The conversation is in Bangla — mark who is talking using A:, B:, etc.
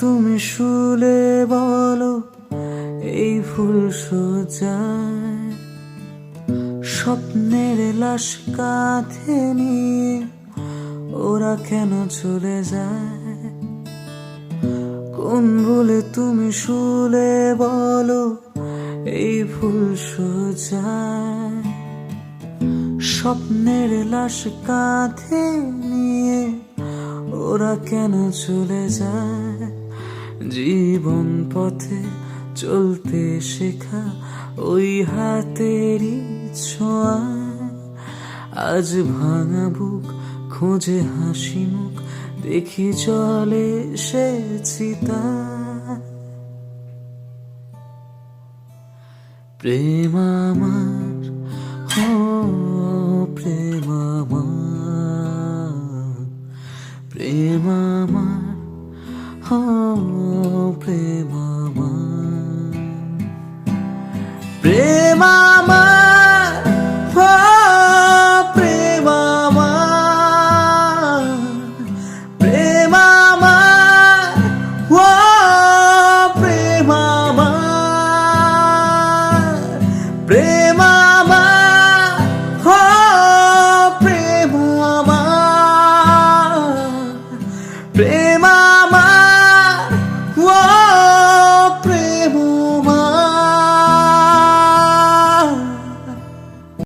A: তুমি শুলে বলো এই ফুল সজ্জায় স্বপ্নের লাশ কাঁধে নিয়ে ওরা কেন চলে যায়? কোন ভুলে তুমি শুলে বলো এই ফুল সজ্জায় স্বপ্নের লাশ কাঁধে নিয়ে ওরা কেন চলে যায়? জীবন পথে চলতে শেখা ওই হাতেরই ছোঁয়ায় আজ ভাঙা বুক খোঁজে হাসি মুখ দেখি চলে সে চিতা। প্রেম আমার, ও প্রেম আমার, প্রেম আমার, ও প্রেম আমার, প্রেম আমার, ও প্রেম আমার, প্রেম আমার, ও প্রেম আমার, প্রেম